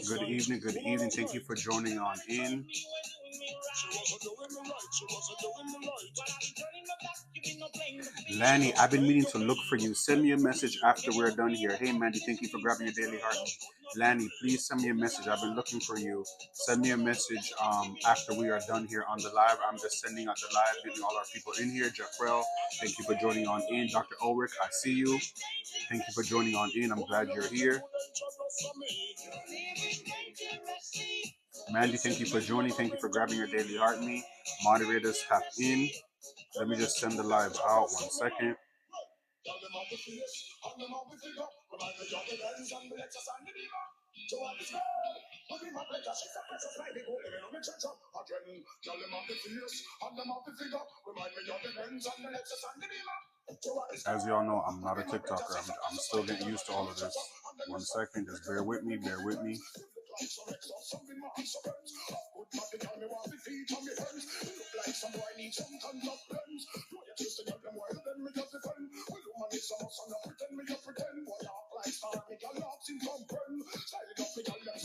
Good evening, good evening. Thank you for joining on in. Lanny, I've been meaning to look for you. Send me a message after we're done here. Hey, Mandy, thank you for grabbing your daily heart. Lanny, please send me a message. I've been looking for you. Send me a message after we are done here on the live. I'm just sending out the live, getting all our people in here. Jacquel, thank you for joining on in. Dr. Ulrick, I see you. Thank you for joining on in. I'm glad you're here. Mandy, thank you for joining. Thank you for grabbing your daily heart me. Moderators, tap in. Let me just send the live out 1 second. As y'all know, I'm not a TikToker. I'm still getting used to all of this. 1 second, just bear with me, bear with me.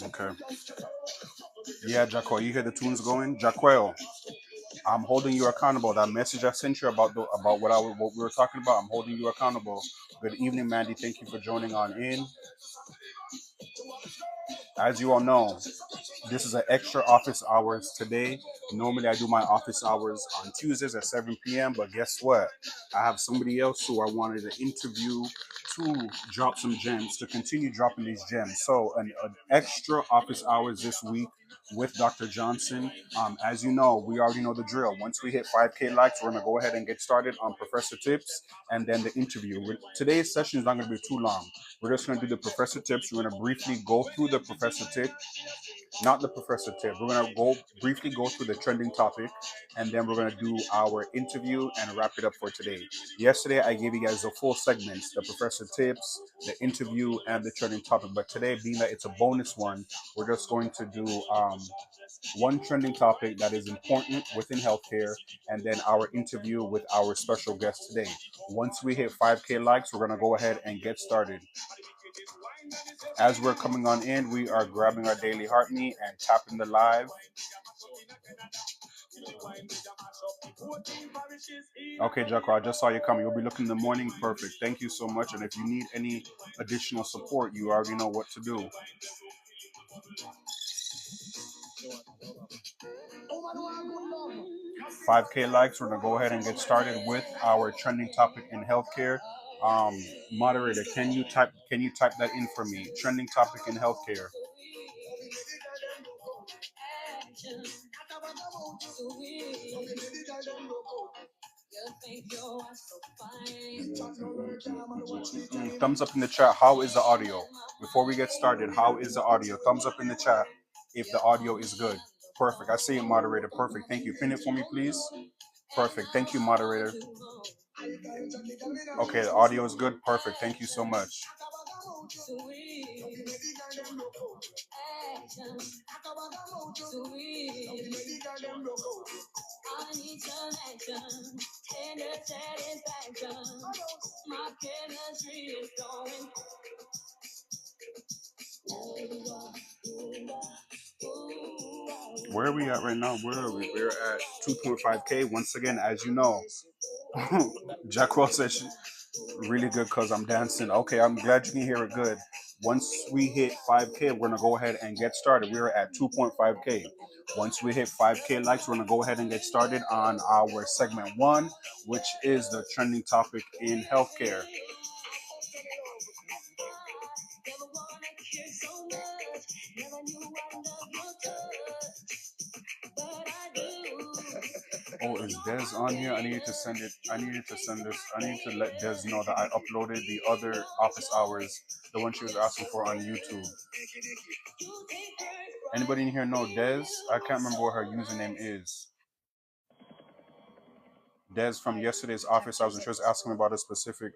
Okay. Yeah, Jacquel, you hear the tunes going? Jacquel, I'm holding you accountable. That message I sent you about what we were talking about, I'm holding you accountable. Good evening, Mandy. Thank you for joining on in. As you all know, this is an extra office hours today. Normally, I do my office hours on Tuesdays at 7 p.m. But guess what? I have somebody else who I wanted to interview to drop some gems, to continue dropping these gems. So an extra office hours this week with Dr. Johnson. As you know, we already know the drill. Once we hit 5K likes, we're going to go ahead and get started on Professor Tips and then the interview. Today's session is not going to be too long. We're just going to do the Professor Tips. We're going to briefly go through the Professor Tip. Not the Professor Tip. We're going to briefly go through the trending topic, and then we're going to do our interview and wrap it up for today. Yesterday, I gave you guys the full segments, the Professor Tips, the interview, and the trending topic. But today, being that it's a bonus one, we're just going to do one trending topic that is important within healthcare, and then our interview with our special guest today. Once we hit 5K likes, we're going to go ahead and get started. As we're coming on in, we are grabbing our daily heart meat and tapping the live. Okay, Jacko, I just saw you coming. You'll be looking in the morning. Perfect. Thank you so much. And if you need any additional support, you already know what to do. 5K likes. We're gonna go ahead and get started with our trending topic in healthcare. Moderator, can you type that in for me? Trending topic in healthcare. Thumbs up in the chat. How is the audio? Before we get started, how is the audio? Thumbs up in the chat if the audio is good. Perfect. I see it, moderator. Perfect. Thank you. Pin it for me, please. Perfect. Thank you, moderator. Okay, the audio is good. Perfect. Thank you so much. Where are we at right now? Where are we? We're at 2.5K. Once again, as you know, Jacquel says really good because I'm dancing. Okay, I'm glad you can hear it good. Once we hit 5K, we're going to go ahead and get started. We're at 2.5K. Once we hit 5K likes, we're going to go ahead and get started on our segment 1, which is the trending topic in healthcare. Oh, is Des on here? I needed to send this. I need to let Des know that I uploaded the other office hours the one she was asking for on YouTube. Anybody in here know Des? I can't remember what her username is. Des from yesterday's office hours, and she was asking me about a specific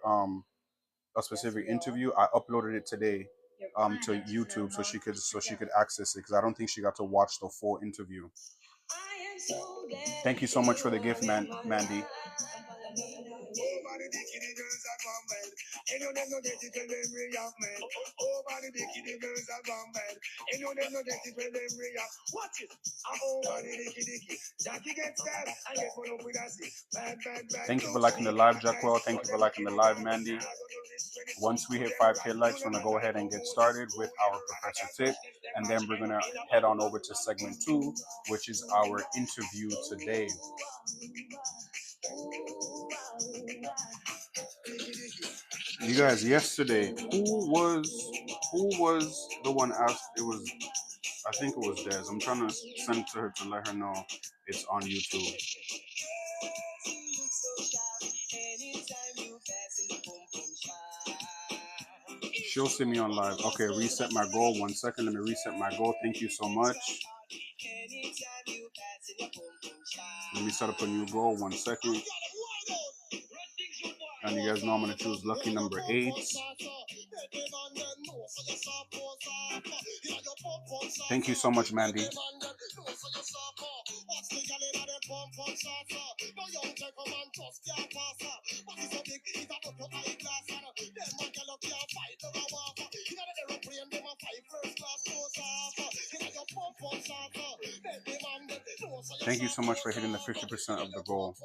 interview. I uploaded it today to YouTube so she could access it because I don't think she got to watch the full interview. Thank you so much for the gift, Mandy. Thank you for liking the live, Jackwell. Thank you for liking the live, Mandy. Once we hit 5K likes, we're going to go ahead and get started with our Professor Tip. And then we're going to head on over to segment 2, which is our interview today. You guys, yesterday, who was the one asked? I think it was Des. I'm trying to send it to her to let her know it's on YouTube. She'll see me on live. Okay, reset my goal. 1 second. Let me reset my goal. Thank you so much. Let me set up a new goal. 1 second. And you guys know I'm going to choose lucky number 8. Thank you so much, Mandy. Thank you so much for hitting the 50% of the goal.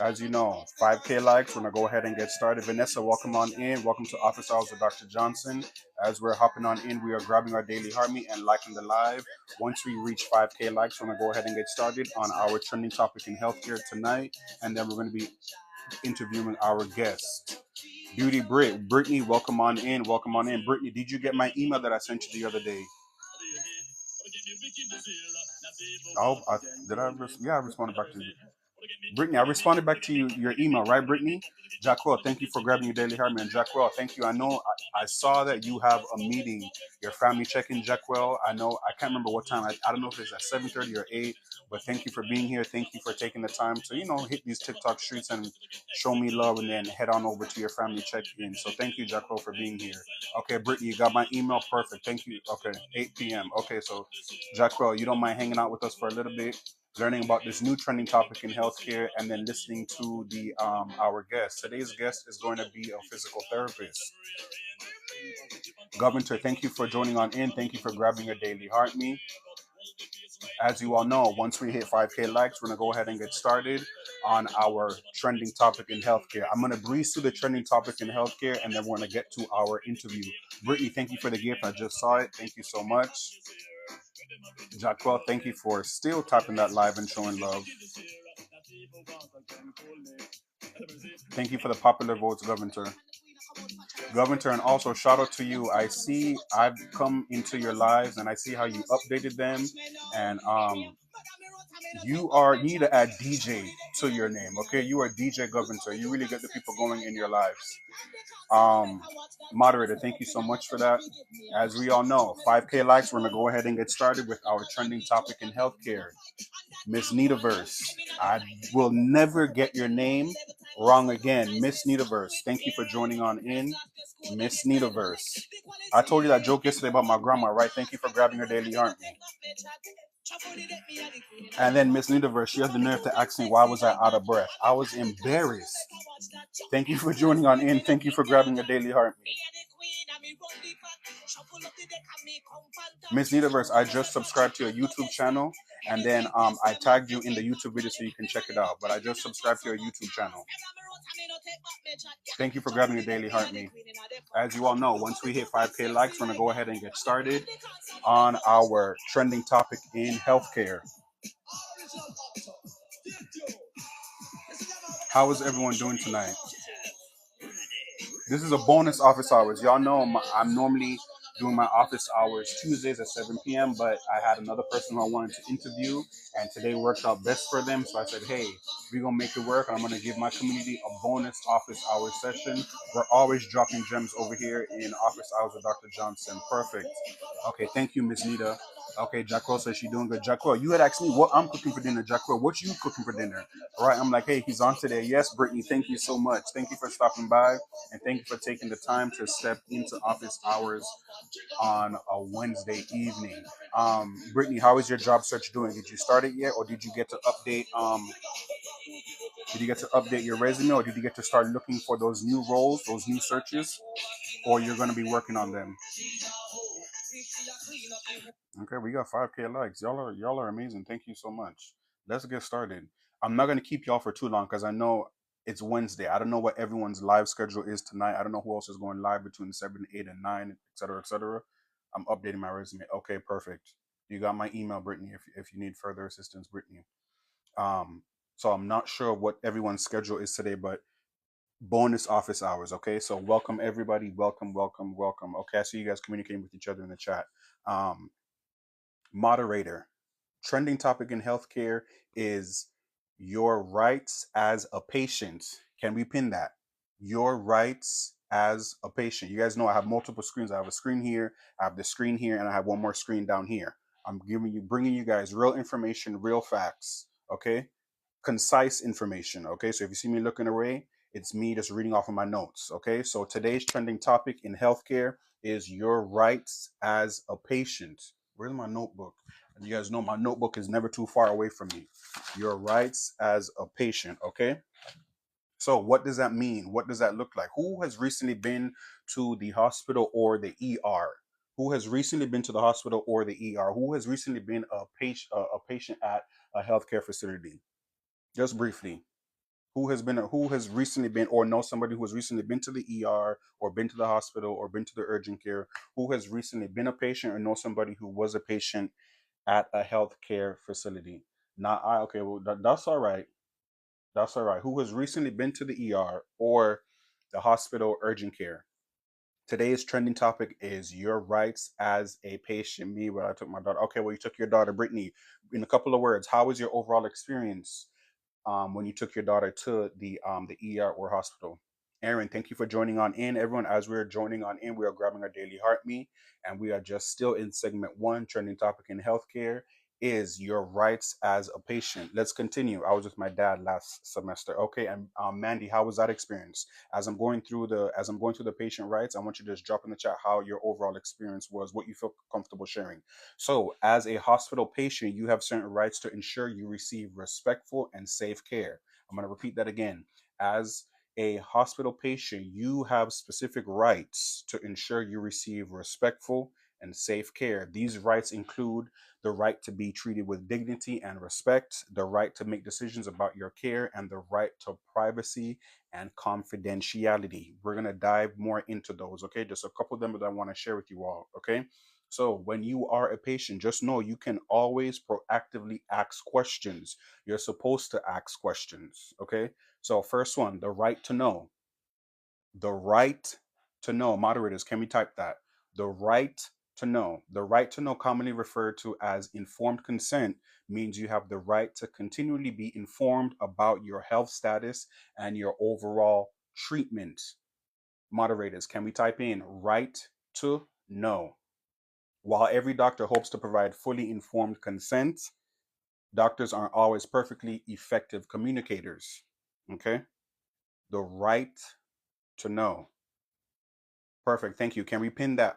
As you know, 5K likes. We're going to go ahead and get started. Vanessa, welcome on in. Welcome to Office Hours with Dr. Johnson. As we're hopping on in, we are grabbing our daily heart meet and liking the live. Once we reach 5K likes, we're going to go ahead and get started on our trending topic in healthcare tonight. And then we're going to be interviewing our guest, Beauty Brittany, welcome on in. Welcome on in. Brittany, did you get my email that I sent you the other day? I responded back to you. Brittany, I responded back to you, your email, right, Brittany? Jackwell, thank you for grabbing your daily heart, man. Jackwell, thank you. I know I saw that you have a meeting, your family check-in, Jackwell. I know, I can't remember what time. I don't know if it's at 7:30 or 8, but thank you for being here. Thank you for taking the time to, hit these TikTok streets and show me love and then head on over to your family check-in. So thank you, Jackwell, for being here. Okay, Brittany, you got my email. Perfect. Thank you. Okay, 8 p.m. Okay, so Jackwell, you don't mind hanging out with us for a little bit, learning about this new trending topic in healthcare, and then listening to the our guest. Today's guest is going to be a physical therapist. Governor, thank you for joining on in. Thank you for grabbing your daily heart me. As you all know, once we hit 5K likes, we're going to go ahead and get started on our trending topic in healthcare. I'm going to breeze through the trending topic in healthcare, and then we're going to get to our interview. Brittany, thank you for the gift. I just saw it. Thank you so much. Jacquel, thank you for still tapping that live and showing love. Thank you for the popular votes, Governor. Governor, and also shout out to you. I see I've come into your lives and I see how you updated them, and you need to add DJ to your name. Okay, you are DJ Governor. You really get the people going in your lives. Moderator, thank you so much for that. As we all know, 5K likes, we're going to go ahead and get started with our trending topic in healthcare. Miss Nitaverse, I will never get your name wrong again. Miss Nitaverse, thank you for joining on in. Miss Nitaverse. I told you that joke yesterday about my grandma, right? Thank you for grabbing her daily heart. And then Miss Nitaverse, she has the nerve to ask me why was I out of breath. I was embarrassed. Thank you for joining on in. Thank you for grabbing a daily heart. Miss Nitaverse, I just subscribed to your YouTube channel, and then I tagged you in the YouTube video so you can check it out. But I just subscribed to your YouTube channel. Thank you for grabbing a daily heart me. As you all know, once we hit 5K likes, we're going to go ahead and get started on our trending topic in healthcare. How is everyone doing tonight? This is a bonus office hours. Y'all know I'm normally doing my office hours Tuesdays at 7 p.m., but I had another person who I wanted to interview, and today worked out best for them. So I said, hey, we're going to make it work. I'm going to give my community a bonus office hours session. We're always dropping gems over here in office hours with Dr. Johnson. Perfect. Okay, thank you, Miss Nita. Okay, Jacquel says she's doing good. Jacquel, you had asked me what I'm cooking for dinner. Jacquel, what you cooking for dinner? All right, I'm like, hey, he's on today. Yes, Brittany, thank you so much. Thank you for stopping by, and thank you for taking the time to step into office hours on a Wednesday evening. Brittany, how is your job search doing? Did you start it yet, or did you get to update? Did you get to update your resume, or did you get to start looking for those new roles, those new searches, or you're going to be working on them? Okay, we got 5K likes. Y'all are amazing. Thank you so much. Let's get started. I'm not gonna keep y'all for too long because I know it's Wednesday. I don't know what everyone's live schedule is tonight. I don't know who else is going live between 7, 8, and 9, etc., etc. I'm updating my resume. Okay, perfect. You got my email, Brittany. If you need further assistance, Brittany. Um, so I'm not sure what everyone's schedule is today, but bonus office hours. Okay, so welcome everybody. Welcome, welcome, welcome. Okay, I see you guys communicating with each other in the chat. Um, Moderator, trending topic in healthcare is your rights as a patient. Can we pin that? Your rights as a patient. You guys know I have multiple screens. I have a screen here, I have the screen here, and I have one more screen down here. I'm bringing you guys real information, real facts. Okay, concise information. Okay, so if you see me looking away, it's me just reading off of my notes. Okay, so today's trending topic in healthcare is your rights as a patient. Where's my notebook? And you guys know my notebook is never too far away from me. Your rights as a patient. Okay, so what does that mean? What does that look like? Who has recently been to the hospital or the ER? Who has recently been to the hospital or the ER? Who has recently been a patient at a healthcare facility? Just briefly, who has recently been or know somebody who has recently been to the ER or been to the hospital or been to the urgent care, who has recently been a patient or know somebody who was a patient at a healthcare facility? Not I. Okay, well that's all right. That's all right. Who has recently been to the ER or the hospital urgent care? Today's trending topic is your rights as a patient. Me, when I took my daughter. Okay, well, you took your daughter, Brittany. In a couple of words, how was your overall experience when you took your daughter to the ER or hospital? Aaron, thank you for joining on in. Everyone, as we're joining on in, we are grabbing our daily heartbeat, and we are just still in segment one. Trending topic in healthcare is your rights as a patient. Let's continue. I was with my dad last semester. Okay, and Mandy, how was that experience? As I'm going through the patient rights, I want you to just drop in the chat how your overall experience was, what you feel comfortable sharing. So, as a hospital patient, you have certain rights to ensure you receive respectful and safe care. I'm going to repeat that again. As a hospital patient, you have specific rights to ensure you receive respectful and safe care. These rights include the right to be treated with dignity and respect, the right to make decisions about your care, and the right to privacy and confidentiality. We're going to dive more into those, okay? Just a couple of them that I want to share with you all, okay? So when you are a patient, just know you can always proactively ask questions. You're supposed to ask questions, okay? So first one, the right to know. The right to know. Moderators, can we type that? The right to know. The right to know, commonly referred to as informed consent, means you have the right to continually be informed about your health status and your overall treatment. Moderators, can we type in right to know? While every doctor hopes to provide fully informed consent, doctors aren't always perfectly effective communicators. Okay? The right to know. Perfect. Thank you. Can we pin that,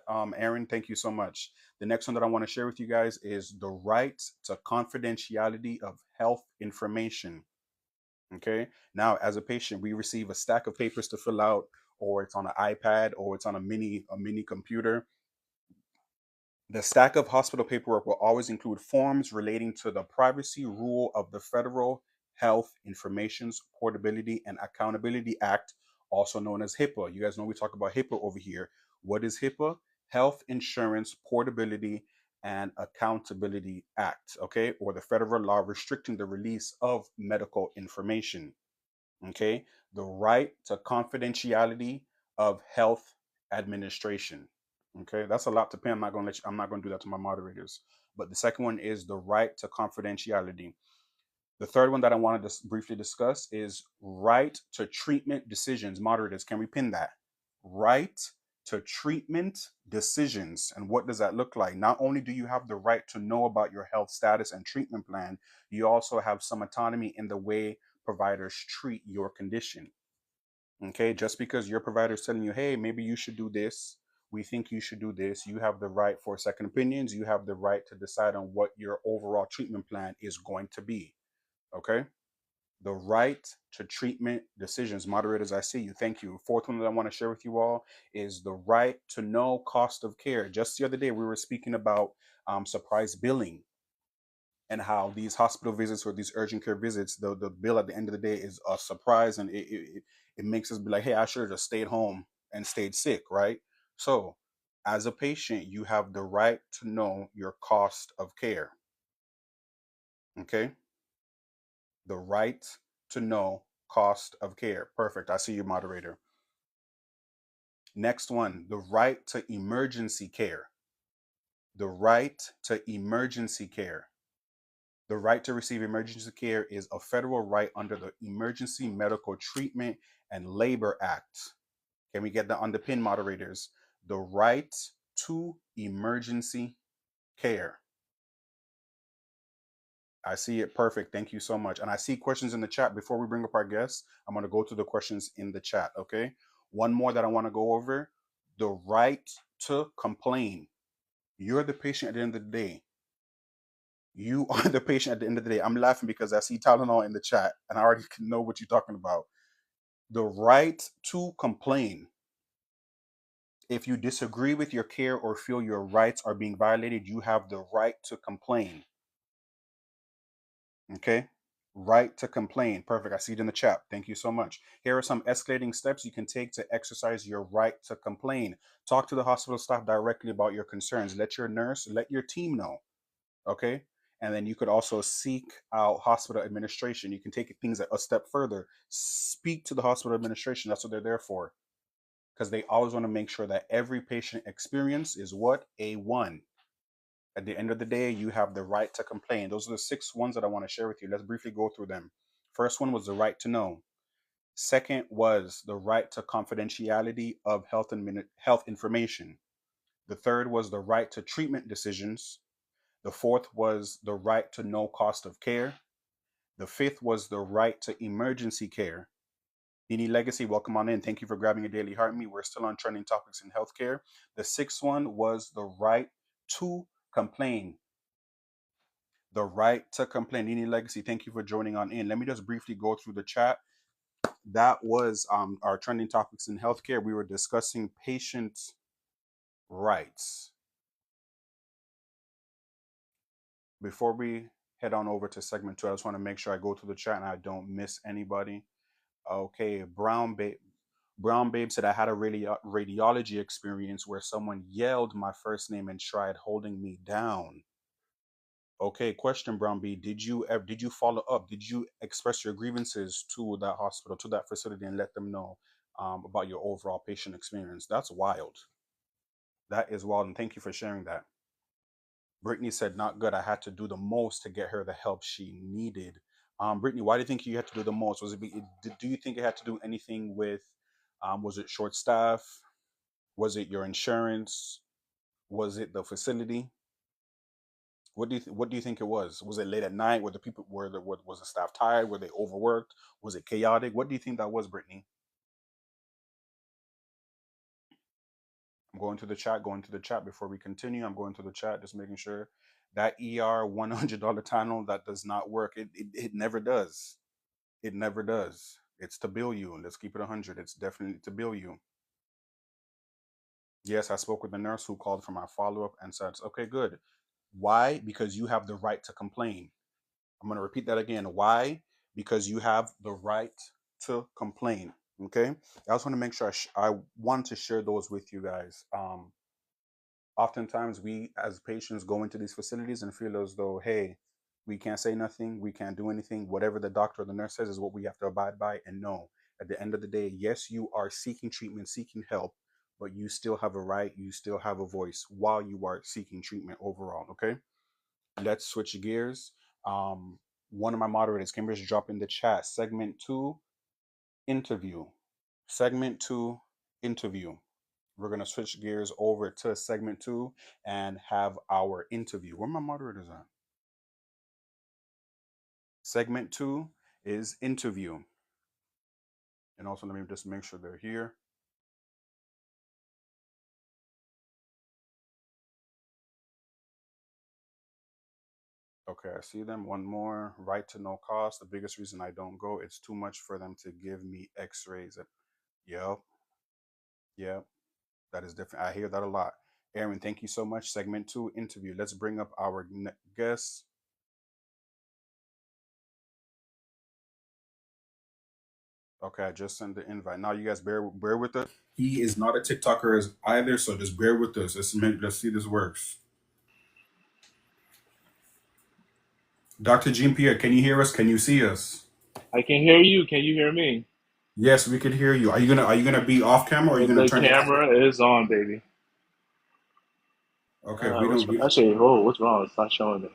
Aaron? Thank you so much. The next one that I want to share with you guys is the right to confidentiality of health information. Okay. Now, as a patient, we receive a stack of papers to fill out, or it's on an iPad, or it's on a mini computer. The stack of hospital paperwork will always include forms relating to the privacy rule of the Federal Health Information's Portability and Accountability Act, also known as HIPAA. You guys know we talk about HIPAA over here. What is HIPAA? Health Insurance Portability and Accountability Act, okay? Or the federal law restricting the release of medical information, okay? The right to confidentiality of health administration. Okay, that's a lot to pay. I'm not gonna do that to my moderators. But the second one is the right to confidentiality. The third one that I wanted to briefly discuss is right to treatment decisions. Moderators, can we pin that? Right to treatment decisions. And what does that look like? Not only do you have the right to know about your health status and treatment plan, you also have some autonomy in the way providers treat your condition. Okay, just because your provider is telling you, hey, maybe you should do this, we think you should do this, you have the right for second opinions, you have the right to decide on what your overall treatment plan is going to be. Okay, the right to treatment decisions. Moderators, I see you. Thank you. Fourth one that I want to share with you all is the right to know cost of care. Just the other day, we were speaking about surprise billing and how these hospital visits or these urgent care visits, the bill at the end of the day is a surprise, and it makes us be like, hey, I should have just stayed home and stayed sick, right? So, as a patient, you have the right to know your cost of care. Okay, the right to know cost of care. Perfect. I see you, moderator. Next one, the right to emergency care. The right to emergency care. The right to receive emergency care is a federal right under the Emergency Medical Treatment and Labor Act. Can we get that on the pin, moderators? The right to emergency care. I see it. Perfect. Thank you so much. And I see questions in the chat. Before we bring up our guests, I'm going to go through the questions in the chat. Okay. One more that I want to go over, the right to complain. You're the patient at the end of the day. You are the patient at the end of the day. I'm laughing because I see Tylenol in the chat and I already know what you're talking about. The right to complain. If you disagree with your care or feel your rights are being violated, you have the right to complain. Okay? Right to complain. Perfect. I see it in the chat. Thank you so much. Here are some escalating steps you can take to exercise your right to complain. Talk to the hospital staff directly about your concerns. Let your nurse, let your team know. Okay? And then you could also seek out hospital administration. You can take things a step further. Speak to the hospital administration. That's what they're there for. Because they always want to make sure that every patient experience is what? A1. At the end of the day, you have the right to complain. Those are the 6 ones that I want to share with you. Let's briefly go through them. First one was the right to know. Second was the right to confidentiality of health information. The third was the right to treatment decisions. The fourth was the right to know cost of care. The fifth was the right to emergency care. Nini Legacy, welcome on in. Thank you for grabbing a daily heart me. We're still on trending topics in healthcare. The sixth one was the right to complain. The right to complain. Nini Legacy, thank you for joining on in. Let me just briefly go through the chat. That was our trending topics in healthcare. We were discussing patient rights. Before we head on over to segment 2, I just want to make sure I go through the chat and I don't miss anybody. Okay, Brown Babe said I had a radiology experience where someone yelled my first name and tried holding me down. Okay, question, Brown B. Did you follow up? Did you express your grievances to that hospital, to that facility, and let them know about your overall patient experience? That's wild. That is wild, and thank you for sharing that. Brittany said, not good. I had to do the most to get her the help she needed. Brittany, why do you think you had to do the most? Do you think it had to do anything with, was it short staff? Was it your insurance? Was it the facility? What do you think it was? Was it late at night? Was the staff tired? Were they overworked? Was it chaotic? What do you think that was, Brittany? I'm going to the chat before we continue. I'm going to the chat, just making sure that ER $100 tunnel that does not work. It never does. It never does. It's to bill you. Let's keep it 100. It's definitely to bill you. Yes, I spoke with the nurse who called for my follow-up and said, okay, good. Why? Because you have the right to complain. I'm going to repeat that again. Why? Because you have the right to complain. Okay. I just want to make sure I want to share those with you guys. Oftentimes we as patients go into these facilities and feel as though, hey, we can't say nothing, we can't do anything. Whatever the doctor or the nurse says is what we have to abide by. And no, at the end of the day, yes, you are seeking treatment, seeking help, but you still have a right, you still have a voice while you are seeking treatment overall. Okay, let's switch gears. One of my moderators, can you just drop in the chat segment two, interview. Segment two, interview. We're gonna switch gears over to segment two and have our interview. Where my moderators at? Segment two is interview. And also, let me just make sure they're here. Okay, I see them. One more. Right to no cost. The biggest reason I don't go, it's too much for them to give me x-rays. Yep. Yep. That is different. I hear that a lot. Aaron, thank you so much. Segment two, interview. Let's bring up our guest. Okay, I just sent the invite. Now you guys bear with us. He is not a TikToker as either, so just bear with us. Let's see this works. Dr. Jean-Pierre, can you hear us? Can you see us? I can hear you. Can you hear me? Yes, we can hear you. Are you gonna be off camera or are you gonna The turn it on? camera is on, baby. Okay, we don't. Actually, oh, what's wrong? It's not showing me.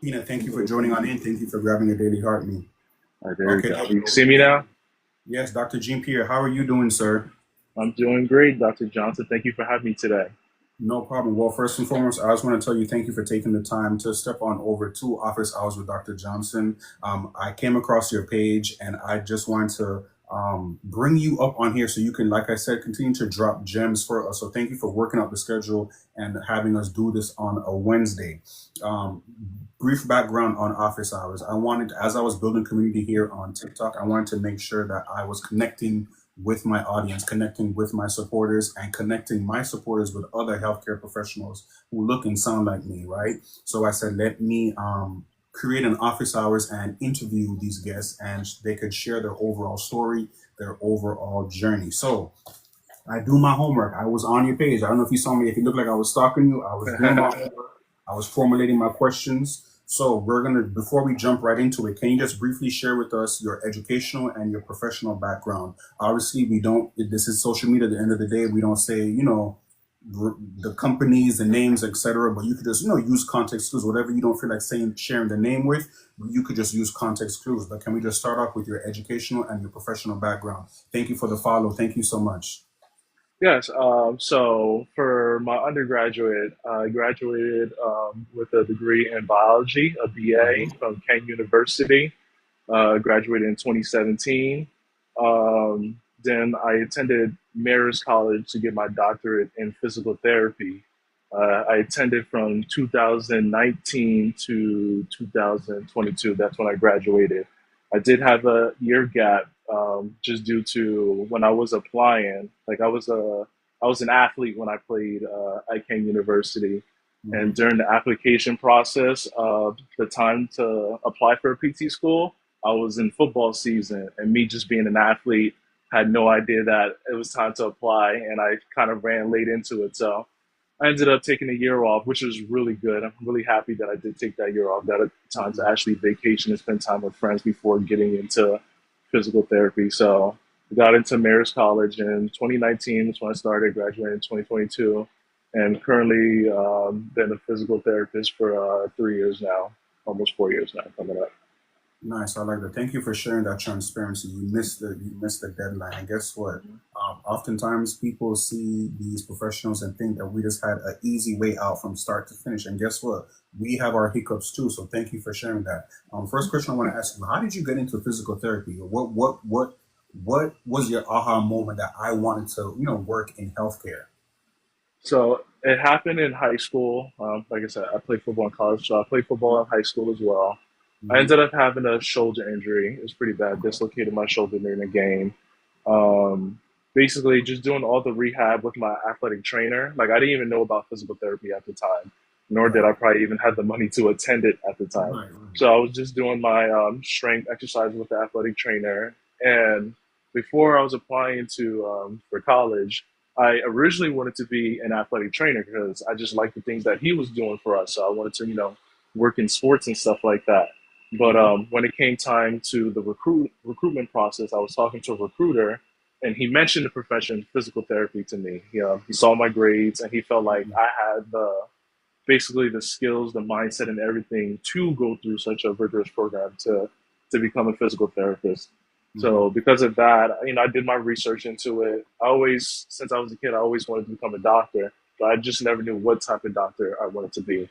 Tina, thank you for joining on in. Thank you for grabbing a daily heart me. All right, there we Okay, go. You see me now? yes, Dr. Jean-Pierre, how are you doing, sir? I'm doing great, Dr. Johnson. Thank you for having me today. No problem. Well, first and foremost, I just want to tell you thank you for taking the time to step on over to Office Hours with Dr. Johnson. I came across your page and I just wanted to bring you up on here so you can, like I said, continue to drop gems for us. So thank you for working out the schedule and having us do this on a Wednesday. Brief background on Office Hours. As I was building community here on TikTok, I wanted to make sure that I was connecting with my audience, connecting with my supporters, and connecting my supporters with other healthcare professionals who look and sound like me, right? So I said, let me create an office hours and interview these guests, and they could share their overall story, their overall journey. So I do my homework. I was on your page. I don't know if you saw me. If it looked like I was stalking you, I was doing my homework. I was formulating my questions. So before we jump right into it, can you just briefly share with us your educational and your professional background? Obviously, this is social media. At the end of the day, we don't say, the companies, the names, etc. But you could just, use context clues, whatever you don't feel like sharing the name with, you could just use context clues. But can we just start off with your educational and your professional background? Thank you for the follow. Thank you so much. Yes. So for my undergraduate, I graduated with a degree in biology, a BA Mhm. from Kent University. Graduated in 2017. Then I attended Marist College to get my doctorate in physical therapy. I attended from 2019 to 2022. That's when I graduated. I did have a year gap just due to when I was applying. Like I was an athlete when I played at Kent University, and Mhm. during the application process, the time to apply for a PT school, I was in football season, and me just being an athlete, had no idea that it was time to apply, and I kind of ran late into it. So I ended up taking a year off, which was really good. I'm really happy that I did take that year off. Got a time to Mhm. actually vacation and spend time with friends before getting into physical therapy. So I got into Marist College in 2019. That's when I started. Graduated in 2022, and currently been a physical therapist for 3 years now, almost 4 years now coming up. Nice. I like that. Thank you for sharing that transparency. You missed the deadline. And guess what? Oftentimes people see these professionals and think that we just had an easy way out from start to finish. And guess what? We have our hiccups too. So thank you for sharing that. First question I want to ask you: how did you get into physical therapy? What was your aha moment that I wanted to work in healthcare? So it happened in high school. Like I said, I played football in college, so I played football in high school as well. I Hmm. ended up having a shoulder injury. It was pretty bad. Dislocated my shoulder during the game. Um, Basically, just doing all the rehab with my athletic trainer. Like I didn't even know about physical therapy at the time, nor did Right. I probably even have the money to attend it at the time. Right. Right. So I was just doing my strength exercises with the athletic trainer. And before I was applying to for college, I originally wanted to be an athletic trainer because I just liked the things that he was doing for us. So I wanted to, work in sports and stuff like that. But Hmm. when it came time to the recruitment process, I was talking to a recruiter, and he mentioned the profession physical therapy to me. He saw my grades, and he felt like I had the basically the skills, the mindset, and everything to go through such a rigorous program to become a physical therapist. Mm-hmm. So because of that, I did my research into it. I always, since I was a kid, I always wanted to become a doctor, but I just never knew what type of doctor I wanted to be.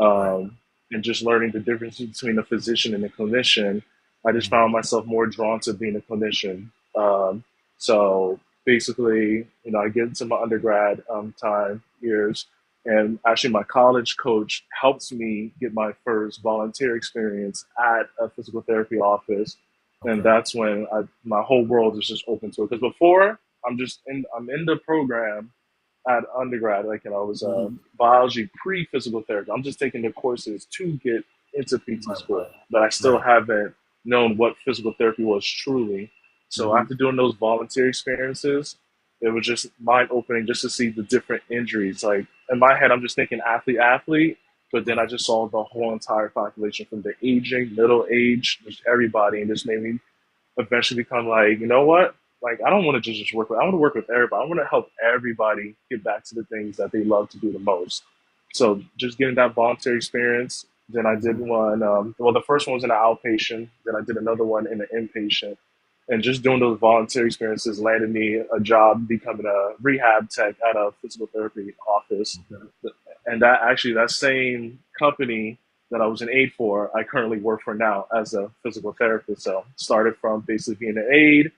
Right. And just learning the difference between a physician and a clinician, I just Mm-hmm. found myself more drawn to being a clinician. So basically, I get into my undergrad time years, and actually, my college coach helped me get my first volunteer experience at a physical therapy office, and Okay. that's when my whole world is just open to it. Because before, I'm in the program at undergrad, like I was Mm-hmm. biology pre physical therapy. I'm just taking the courses to get into PT Right. school, Right. but I still Right. haven't known what physical therapy was truly. So Mm-hmm. after doing those volunteer experiences, it was just mind opening just to see the different injuries. Like in my head, I'm just thinking athlete, but then I Right. just saw the whole entire population from the aging, middle age, just everybody, and just made me eventually become like, you know what? Like, I don't want to just work with, I want to work with everybody. I want to help everybody get back to the things that they love to do the most. So just getting that volunteer experience. Then I did Mm-hmm. one, well, the first one was in an outpatient. Then I did another one in an inpatient. And just doing those volunteer experiences landed me a job becoming a rehab tech at a physical therapy office. Okay. And that actually, that same company that I was an aide for, I currently work for now as a physical therapist. So started from basically being an aide,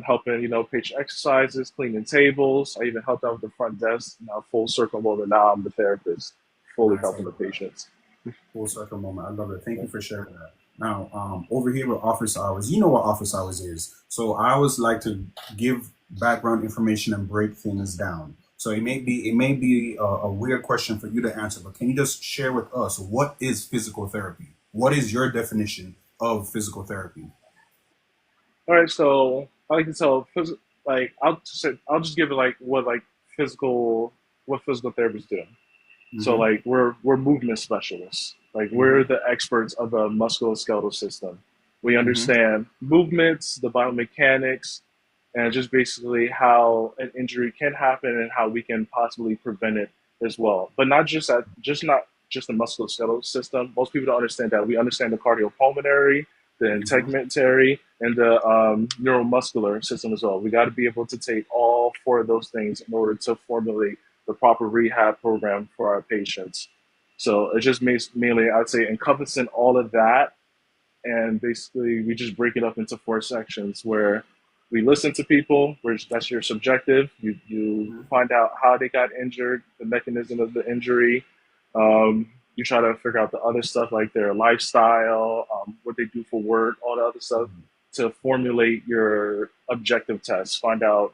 helping patient exercises, cleaning tables. I even helped out with the front desk. Now full circle moment. Now I'm the therapist, fully Nice. I helping the love that. patients. Full circle moment. I love it. Thank you for sharing that. Now, over here with office hours, you know what office hours is. So I always like to give background information and break things down. So it may be a weird question for you to answer, but can you just share with us what is physical therapy? What is your definition of physical therapy? All right, so I like to tell, like I'll just give it like physical what physical therapists do. So Mm-hmm. like we're movement specialists. Like we're Mm-hmm. the experts of the musculoskeletal system. We Mm-hmm. understand movements, the biomechanics, and just basically how an injury can happen and how we can possibly prevent it as well. But not just the musculoskeletal system. Most people don't understand that. We understand the cardiopulmonary, the Mm-hmm. integumentary, and the neuromuscular system as well. We got to be able to take all four of those things in order to formulate the proper rehab program for our patients. So it just makes mainly, I'd say, encompassing all of that, and basically we just break it up into four sections where we listen to people, where that's your subjective. You Mm-hmm. find out how they got injured, the mechanism of the injury. You try to figure out the other stuff like their lifestyle, what they do for work, all the other stuff to formulate your objective test. Find out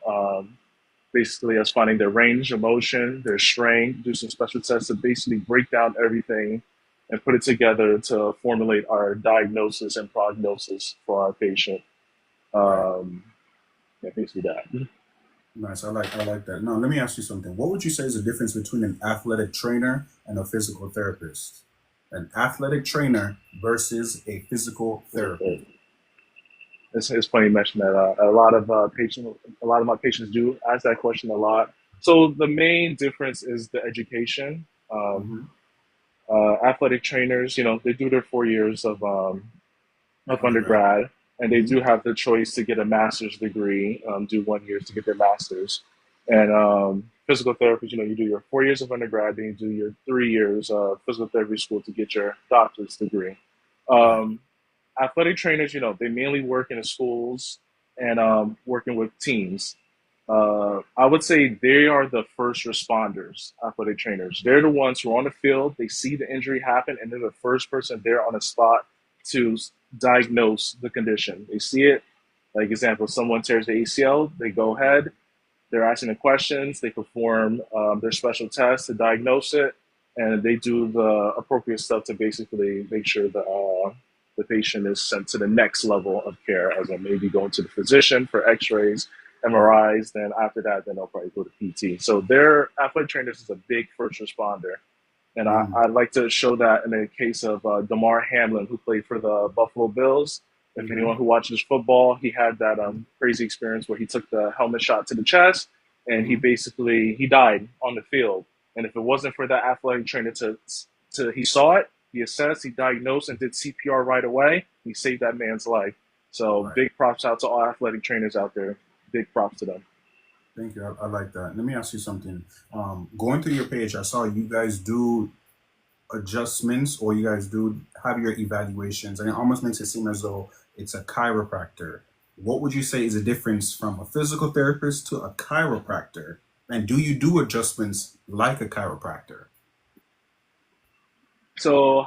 basically us finding their range of motion, their strength, do some special tests to basically break down everything and put it together to formulate our diagnosis and prognosis for our patient. Right. Um, yeah, basically that. Nice. I like that. Now, let me ask you something. What would you say is the difference between an athletic trainer and a physical therapist? An athletic trainer versus a physical therapist. It's funny you mention that. A lot of my patients do ask that question a lot. So the main difference is the education. Mm-hmm. Athletic trainers, they do their 4 years of Undergrad. undergrad, and they Mm-hmm. do have the choice to get a master's degree, do 1 year to get their master's. And physical therapy, you do your 4 years of undergrad, then you do your 3 years of physical therapy school to get your doctorate degree. Right. Um, Athletic trainers, they mainly work in the schools and working with teams. I would say they are the first responders, athletic trainers. They're the ones who are on the field, they see the injury happen, and they're the first person there on the spot to diagnose the condition. They see it, like example, someone tears the ACL, they go ahead, they're asking the questions, they perform their special tests to diagnose it, and they do the appropriate stuff to basically make sure the patient is sent to the next level of care, as in maybe going to the physician for x-rays, Right. MRIs, then after that, then they'll probably go to PT. So their athletic trainers is a big first responder. And Mm. I'd like to show that in the case of Damar Hamlin, who played for the Buffalo Bills. If Mm-hmm. anyone who watches football, he had that crazy experience where he took the helmet shot to the chest, and he Mm-hmm. basically he died on the field. And if it wasn't for that athletic trainer to he saw it, he assessed, he diagnosed, and did CPR right away, he saved that man's life. So Right. big props out to all athletic trainers out there. Big props to them. Thank you. I like that. Let me ask you something. Going through your page, I saw you guys do adjustments, or you guys do have your evaluations, and it almost makes it seem as though it's a chiropractor. What would you say is the difference from a physical therapist to a chiropractor? And do you do adjustments like a chiropractor? So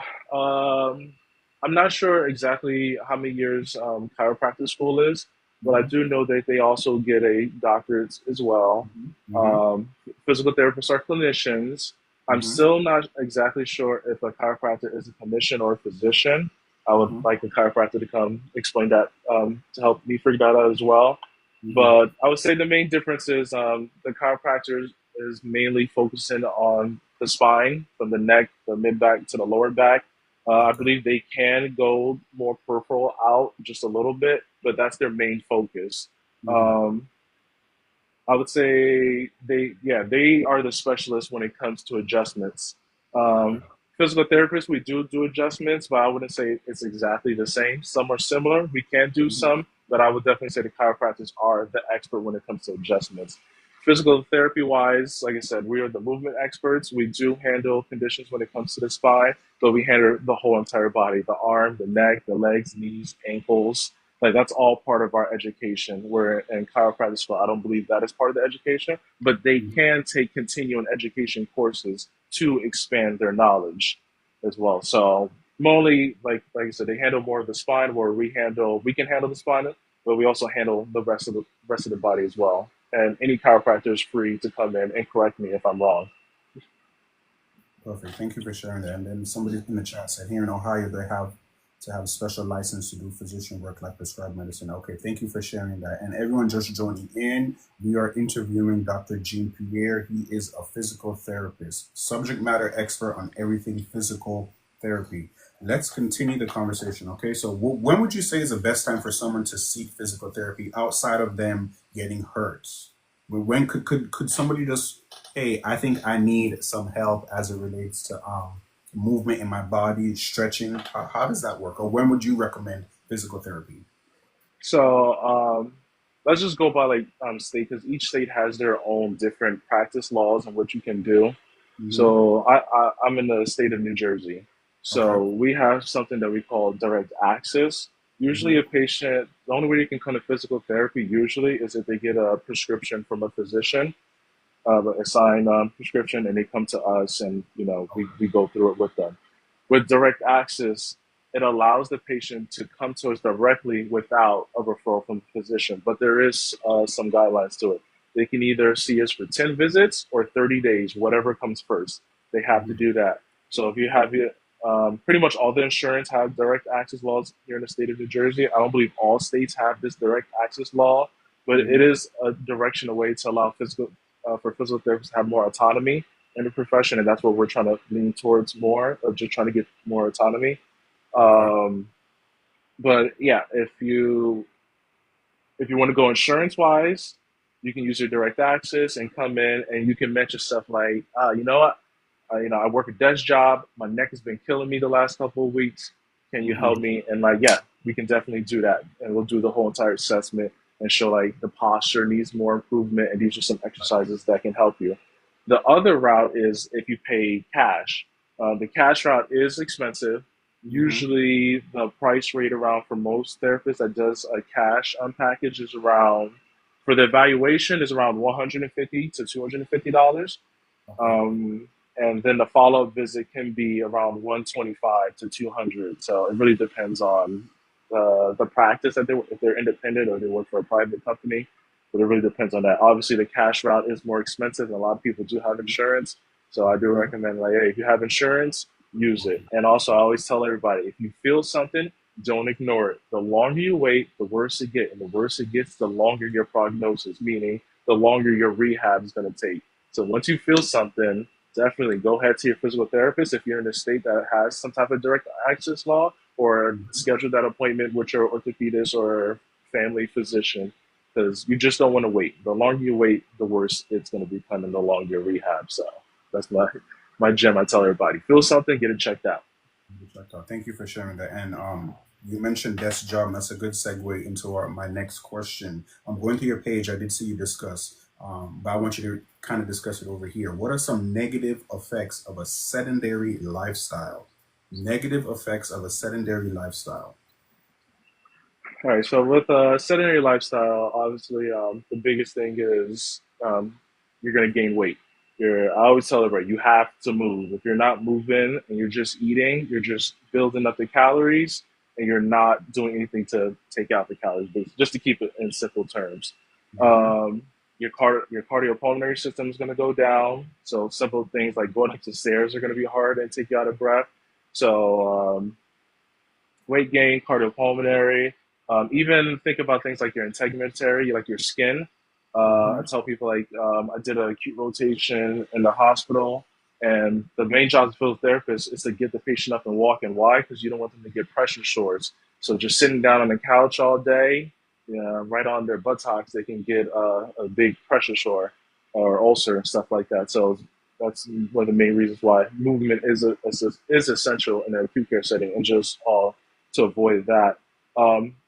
I'm not sure exactly how many years chiropractic school is, but I Mm-hmm. do know that they also get a doctorate as well. Mm-hmm. Um, Physical therapists are clinicians. I'm Mm-hmm. still not exactly sure if a chiropractor is a clinician or a physician. I would Mm-hmm. like a chiropractor to come explain that to help me figure that out as well. Mm-hmm. But I would say the main difference is the chiropractor is mainly focusing on the spine, from the neck, the mid back to the lower back. I Okay. believe they can go more peripheral out just a little bit, but that's their main focus. Mm-hmm. Um, I would say they are the specialists when it comes to adjustments. Okay. Physical therapists, we do adjustments, but I wouldn't say it's exactly the same. Some are similar. We can do Mm-hmm. some, but I would definitely say the chiropractors are the expert when it comes to adjustments. Physical therapy wise, like I said, we are the movement experts. We do handle conditions when it comes to the spine, but we handle the whole entire body, the arm, the neck, the legs, knees, ankles. Like that's all part of our education. Where in chiropractic school, I don't believe that is part of the education, but they Mm-hmm. can take continuing education courses to expand their knowledge as well. So mainly, like I said, they handle more of the spine, where we can handle the spine, but we also handle the rest of the body as well. And any chiropractor is free to come in and correct me if I'm wrong. Perfect. Thank you for sharing that. And then somebody in the chat said here in Ohio they have to have a special license to do physician work like prescribed medicine. Okay, thank you for sharing that. And everyone just joining in, we are interviewing Dr. Jean-Pierre. He is a physical therapist, subject matter expert on everything physical therapy. Let's continue the conversation. Okay, so when would you say is the best time for someone to seek physical therapy outside of them getting hurt? When could somebody just, hey, I think I need some help as it relates to movement in my body, stretching. How does that work? Or when would you recommend physical therapy? So let's just go by like state, because each state has their own different practice laws and what you can do. Hmm. So I'm in the state of New Jersey. Okay. So we have something that we call direct access. Usually, Hmm. a patient, the only way you can come to physical therapy usually is if they get a prescription from a physician, a signed prescription, and they come to us, and we go through it with them. With direct access, it allows the patient to come to us directly without a referral from the physician. But there is some guidelines to it. They can either see us for 10 visits or 30 days, whatever comes first. They have to Hmm. do that. So if you have it, pretty much all the insurance have direct access laws here in the state of New Jersey. I don't believe all states have this direct access law, but it Hmm. is a direction, a way to allow for physical therapists to have more autonomy in the profession, and that's what we're trying to lean towards more, of just trying to get more autonomy. Okay. Um, but yeah, if you want to go insurance wise, you can use your direct access and come in, and you can mention stuff like, you know what, I work a desk job. My neck has been killing me the last couple of weeks. Can you Hmm. help me? And like, yeah, we can definitely do that, and we'll do the whole entire assessment and show like the posture needs more improvement, and these are some exercises that can help you. The other route is if you pay cash. The cash route is expensive. Hmm. Usually, the price rate around for most therapists that does a cash package is around, for the evaluation, is around $150 to $250. Okay. Um, and then the follow up visit can be around 125 to 200. So it really depends on the practice that if they're independent or they work for a private company. But it really depends on that. Obviously, the cash route is more expensive, and a lot of people do have insurance. So I do Hmm. recommend, like, hey, if you have insurance, use it. And also, I always tell everybody, if you feel something, don't ignore it. The longer you wait, the worse it gets. And the worse it gets, the longer your prognosis, meaning the longer your rehab is going to take. So once you feel something, definitely go ahead to your physical therapist if you're in a state that has some type of direct access law, or schedule that appointment with your orthopedist or family physician because you just don't want to wait. The longer you wait, the worse it's going to become and the longer your rehab. So that's my gem. I tell everybody, feel something, get it checked out. Thank you for sharing that. And you mentioned desk job. That's a good segue into my next question. I'm going to your page. I did see you discuss, but I want you to kind of discuss it over here. What are some negative effects of a sedentary lifestyle? Negative effects of a sedentary lifestyle. All right, so with a sedentary lifestyle, obviously, the biggest thing is you're going to gain weight. I always tell everybody, you have to move. If you're not moving and you're just eating, you're just building up the calories, and you're not doing anything to take out the calories. Just to keep it in simple terms, Hmm. your cardiopulmonary system is going to go down. So simple things like going up the stairs are going to be hard and take you out of breath. So weight gain, cardiopulmonary. Even think about things like your integumentary, like your skin. I Hmm. tell people like I did an acute rotation in the hospital, and the main job of the physical therapist is to get the patient up and walking. Why? Because you don't want them to get pressure sores. So just sitting down on the couch all day, right on their buttocks, they can get a big pressure sore or ulcer and stuff like that. So that's one of the main reasons why movement is essential in an acute care setting, and just all to avoid that.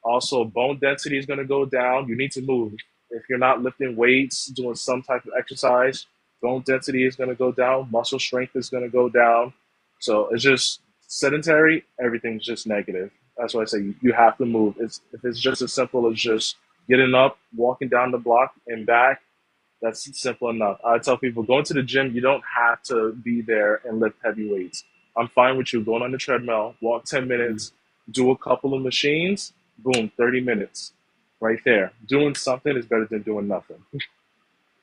Also, bone density is going to go down. You need to move. If you're not lifting weights, doing some type of exercise, bone density is going to go down. Muscle strength is going to go down. So it's just sedentary. Everything's just negative. That's why I say you have to move. If it's just as simple as just getting up, walking down the block and back, that's simple enough. I tell people going to the gym, you don't have to be there and lift heavy weights. I'm fine with you going on the treadmill, walk 10 minutes, do a couple of machines, boom, 30 minutes right there. Doing something is better than doing nothing.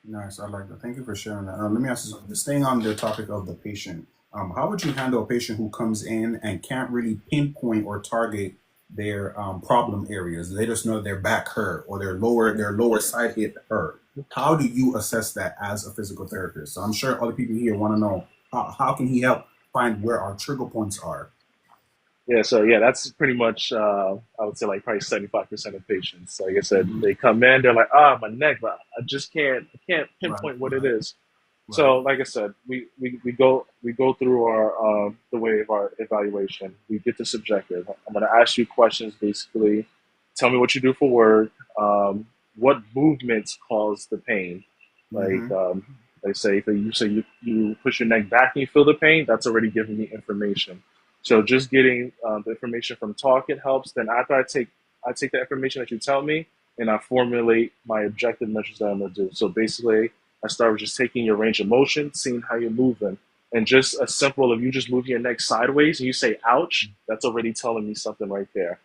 Nice. I like that. Thank you for sharing that. Let me ask you something. Staying on the topic of the patient, how would you handle a patient who comes in and can't really pinpoint or target their problem areas? They just know their back hurt or their lower side hip hurt. How do you assess that as a physical therapist? So I'm sure other people here want to know how can he help find where our trigger points are. Yeah, so yeah, that's pretty much I would say like probably 75% of patients. Like I said, Hmm. they come in, they're like, my neck, but I just can't Right, pinpoint what it right, is. right. So, like I said, we go through our the way of our evaluation. We get the subjective. I'm going to ask you questions. Basically, tell me what you do for work. What movements cause the pain? Like, Hmm. they say, if you say you push your neck back and you feel the pain, that's already giving me information. So just getting the information from talking helps. Then after I take the information that you tell me and I formulate my objective measures that I'm gonna do. So basically, I start with just taking your range of motion, seeing how you're moving, and just as simple if you just move your neck sideways and you say "ouch," that's already telling me something right there.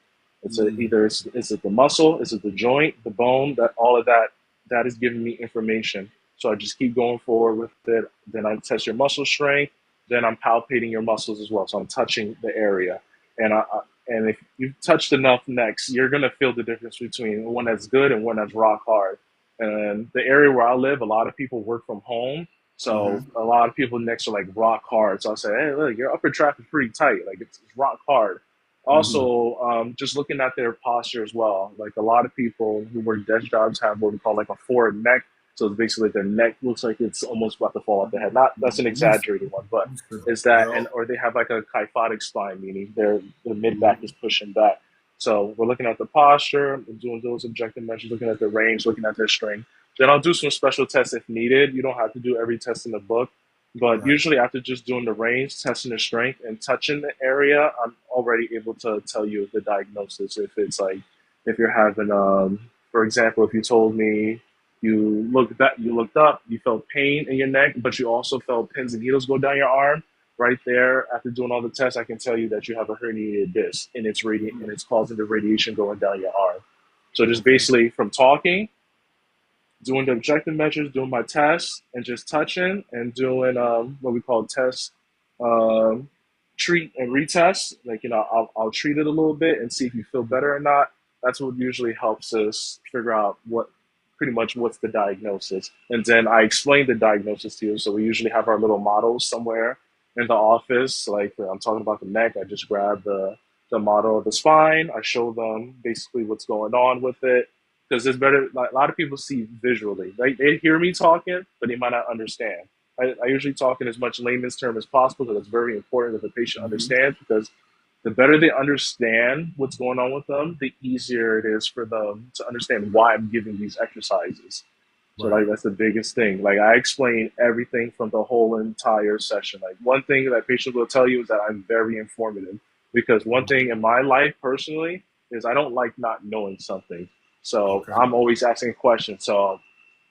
Mm. Either is it the muscle, is it the joint, the bone, that all of that is giving me information. So I just keep going forward with it. Then I test your muscle strength. Then I'm palpating your muscles as well. So I'm touching the area. And if you've touched enough necks, you're gonna feel the difference between one that's good and one that's rock hard. And the area where I live, a lot of people work from home. So Hmm. a lot of people necks are like rock hard. So I say, hey, look, your upper trap is pretty tight. Like it's rock hard. Hmm. Also, just looking at their posture as well. Like a lot of people who work desk jobs have what we call like a forward neck. So it's basically their neck looks like it's almost about to fall off the head. Not that's an Used, exaggerated one, but used to is that. that and Yep. or they have like a kyphotic spine, meaning their mid back Mhm. is pushing back. So we're looking at the posture, doing those objective measures, looking at the range, looking at their strength. Then I'll do some special tests if needed. You don't have to do every test in the book, but Right. usually after just doing the range, testing the strength, and touching the area, I'm already able to tell you the diagnosis. If it's like if you're having, for example, if you told me you looked up, you felt pain in your neck, but you also felt pins and needles go down your arm. Right there, after doing all the tests, I can tell you that you have a herniated disc, and and Mhm. it's causing the radiation going down your arm. So just Okay. basically from talking, doing the objective measures, doing my tests, and just touching and doing what we call test, um, treat and retest. Like I'll treat it a little bit and see if you feel better or not. That's what usually helps us figure out pretty much what's the diagnosis, and then I explain the diagnosis to you. So we usually have our little models somewhere in the office. Like I'm talking about the neck, I just grab the model of the spine. I show them basically what's going on with it because it's better. Like, a lot of people see visually. They hear me talking, but they might not understand. I usually talk in as much layman's term as possible because it's very important that the patient Hmm. understands because the better they understand what's going on with them, the easier it is for them to understand why I'm giving these exercises. So Right. like that's the biggest thing. Like I explain everything from the whole entire session. Like one thing that patients will tell you is that I'm very informative because one thing in my life personally is I don't like not knowing something. So Okay. I'm always asking questions. So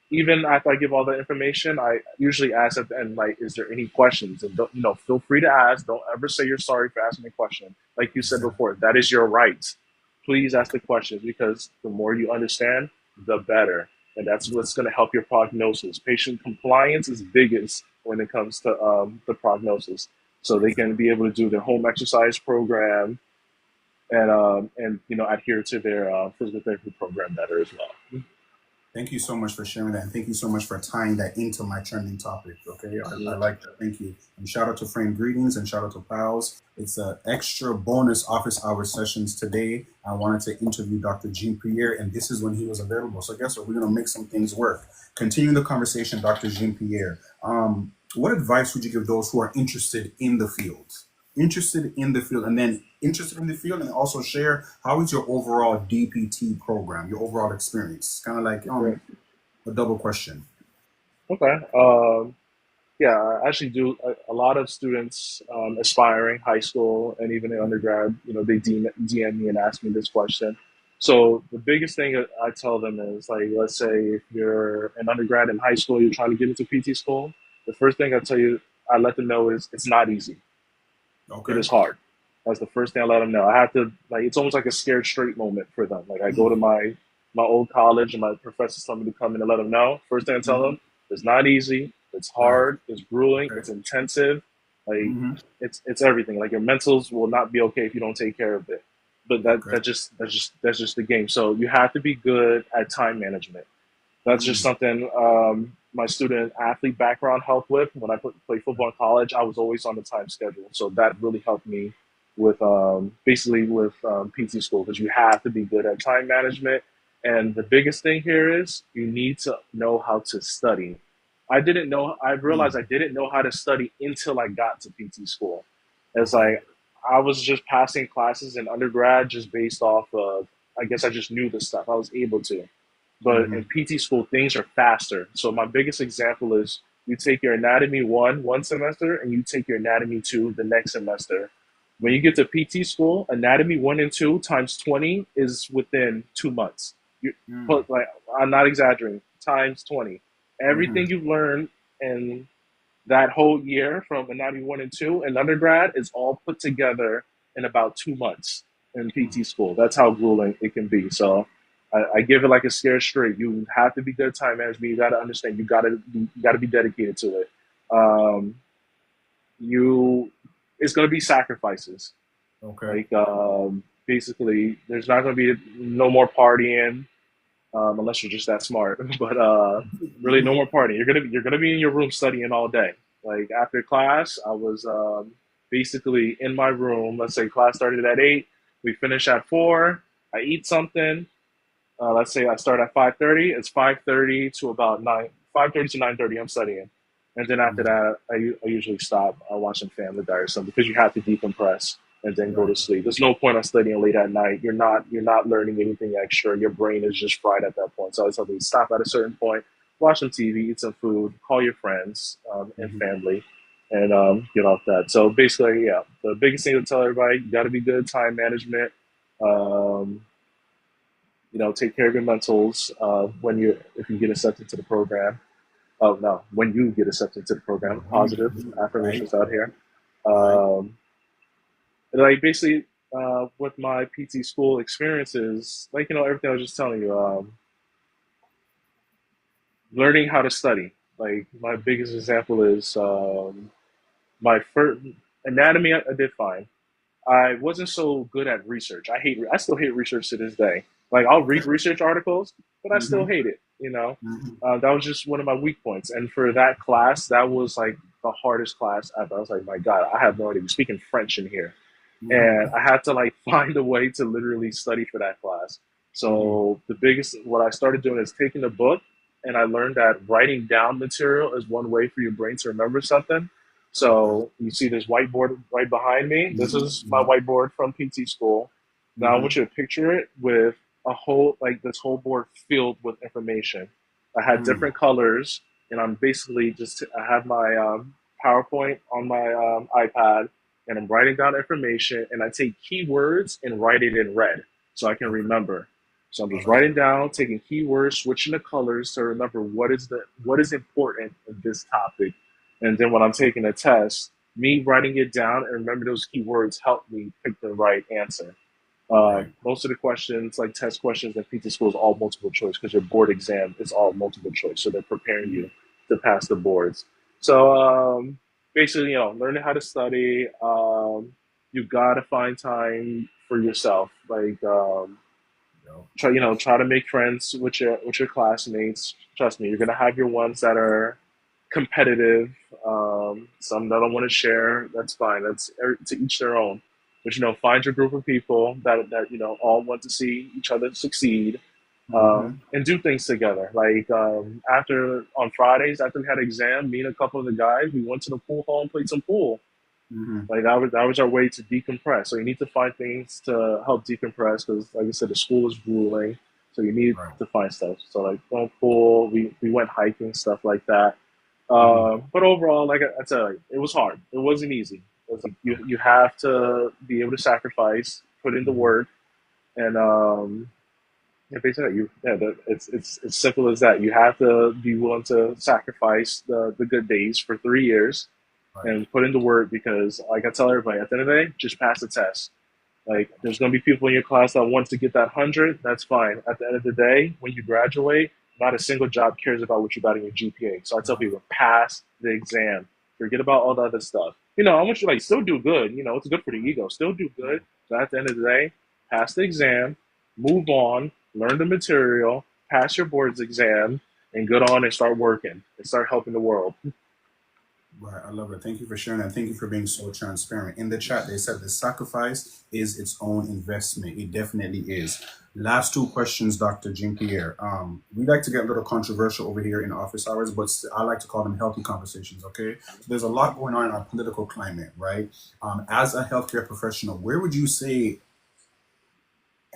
even after I give all the information, I usually ask at the end, like, is there any questions? And don't, feel free to ask. Don't ever say you're sorry for asking a question. Like you said Exactly. before, that is your right. Please ask Okay. the questions because the more you understand, the better. And that's what's going to help your prognosis. Patient compliance is biggest when it comes to the prognosis. So they can be able to do their home exercise program and adhere to their physical therapy program better as well. Thank you so much for sharing that. And thank you so much for tying that into my trending topic. Okay. I Mhm. like that. Thank you. And shout out to Frame Greetings and shout out to Pals. It's an extra bonus office hour sessions today. I wanted to interview Dr. Jean-Pierre, and this is when he was available. So guess what? We're going to make some things work. Continuing the conversation, Dr. Jean-Pierre. What advice would you give those who are interested in the field? Interested in the field, and then interested in the field, and also share how is your overall DPT program, your overall experience? Kind of like Great. a double question. Okay. Yeah, I actually do a lot of students aspiring high school and even in undergrad, they DM me and ask me this question. So the biggest thing that I tell them is like, let's say if you're an undergrad in high school, you're trying to get into PT school, the first thing I tell you, I let them know is it's not easy. It Okay. is hard. That's the first thing I let them know. I have to like it's almost like a scared straight moment for them. Like I go to my old college and my professors tell me to come in and let them know. First thing I tell Hmm. them, it's not easy. It's Right. hard. It's grueling. Okay. It's intensive. Like Hmm. it's everything. Like your mentals will not be okay if you don't take care of it. But that Okay. that just that's just the game. So you have to be good at time management. That's just Mm. something my student athlete background helped with. When I played football in college, I was always on the time schedule, so that really helped me with basically with PT school because you have to be good at time management. And the biggest thing here is you need to know how to study. I didn't know. I realized Mm. I didn't know how to study until I got to PT school. It's Okay. like I was just passing classes in undergrad just based off of. I guess I just knew the stuff. I was able to. But Hmm. in PT school, things are faster. So my biggest example is you take your anatomy one semester and you take your anatomy two the next semester. When you get to PT school, anatomy one and two times 20 is within 2 months. You Mm. put like I'm not exaggerating, times 20. Hmm. Everything you've learned in that whole year from anatomy one and two in undergrad is all put together in about 2 months in PT school. That's how grueling it can be. So I give it like a scare straight. You have to be good time management. You got to understand. You got to be dedicated to it. Um, you it's going to be sacrifices. Okay. Like basically, there's not going to be no more partying unless you're just that smart. But really, no Hmm. more partying. You're gonna be in your room studying all day. Like after class, I was basically in my room. Let's say class started at 8. We finish at 4. I eat something. Let's say I start at 5:30. It's 5:30 to about 9. 5:30 to 9:30. I'm studying, and then after Hmm. that, I usually stop. I watch some Family Guy or something because you have to decompress and then go Right. to sleep. There's no point on studying late at night. You're not learning anything extra. Your brain is just fried at that point. So I always tell you stop at a certain point, watch some TV, eat some food, call your friends and Hmm. family, and get off that. So basically, yeah, the biggest thing to tell everybody: you got to be good at time management. Um, take care of your mentals when you if you get accepted to the program. Oh no, when you get accepted to the program, positive Right. affirmations out here. Right. Um, like basically, with my PT school experiences, like everything I was just telling you, learning how to study. Like my biggest example is my first anatomy. I did fine. I wasn't so good at research. I still hate research to this day. Like I'll Okay. read research articles, but I still Hmm. hate it. Hmm. That was just one of my weak points. And for that class, that was like the hardest class ever. I was like, my God, I have no idea. We're speaking French in here. and I had to like find a way to literally study for that class. Mm-hmm. So the biggest what I started doing is taking a book, and I learned that writing down material is one way for your brain to remember something. Okay. So you see this whiteboard right behind me. This is my Mm-hmm. whiteboard from PT school. Now I Mm-hmm. want you to picture it with a whole like this whole board filled with information. I had Mm. different colors, and I'm basically just I have my PowerPoint on my iPad, and I'm writing down information, and I take keywords and write it in red so I can Okay. remember. So I'm I just like writing it. down, taking keywords, switching the colors to remember what is important in this topic. And then when I'm taking a test, me writing it down and remember those keywords help me pick the right answer. Right. Most of the questions, like test questions in PT school, is all multiple choice because your board exam is all multiple choice. So they're preparing Mm. you to pass the boards. So basically, learning how to study. You've got to find time for yourself. Like Yo. try to make friends with your classmates. Trust me, you're gonna have your ones that are competitive. Some that don't want to share. That's fine. That's to each their own. But find your group of people that all want to see each other succeed, Mm-hmm. and do things together. Like after on Fridays after we had an exam, me and a couple of the guys, we went to the pool hall and played some pool. Mm-hmm. Like that was our way to decompress. So you need to find things to help decompress because, like I said, the school is grueling. So you need Right. to find stuff. So like going pool, we went hiking, stuff like that. Mm-hmm. But overall, like I said, like, it was hard. It wasn't easy. It was like Okay. you have to be able to sacrifice, put in the Mm-hmm. work, and yeah, basically, it's simple as that. You have to be willing to sacrifice the good days for 3 years Right. and put in the work because, like I tell everybody, at the end of the day, just pass the test. Like, there's going to be people in your class that want to get that 100. That's fine. At the end of the day, when you graduate, not a single job cares about what you got in your GPA. So I tell Uh-huh. people, pass the exam. Forget about all the other stuff. I want you to like still do good. It's good for the ego. Still do good. But at the end of the day, pass the exam, move on, learn the material, pass your boards exam, and get on and start working and start helping the world. Right, I love it. Thank you for sharing that. Thank you for being so transparent. In the chat, they said the sacrifice is its own investment. It definitely is. Last two questions, Dr. Jean-Pierre. We like to get a little controversial over here in office hours, but I like to call them healthy conversations, okay? So there's a lot going on in our political climate, right? As a healthcare professional, where would you say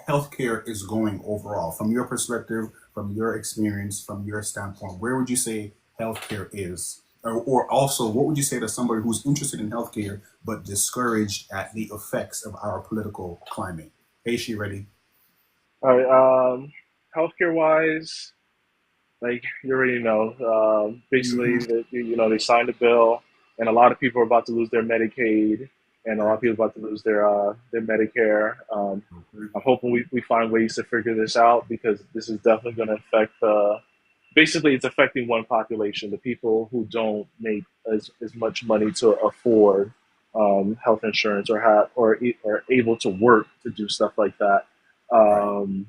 healthcare is going overall? From your perspective, from your experience, from your standpoint, where would you say healthcare is? Or also, what would you say to somebody who's interested in healthcare but discouraged at the effects of our political climate? Hey, she ready? All right. Healthcare wise, like you already know, Mm-hmm. basically, they signed a bill, and a lot of people are about to lose their Medicaid, and a lot Okay. of people are about to lose their Medicare. Okay. I'm hoping we find ways to figure this out because this is definitely going to affect. Basically, it's affecting one population: the people who don't make as much money to afford health insurance or are able to work to do stuff like that. Right. Um,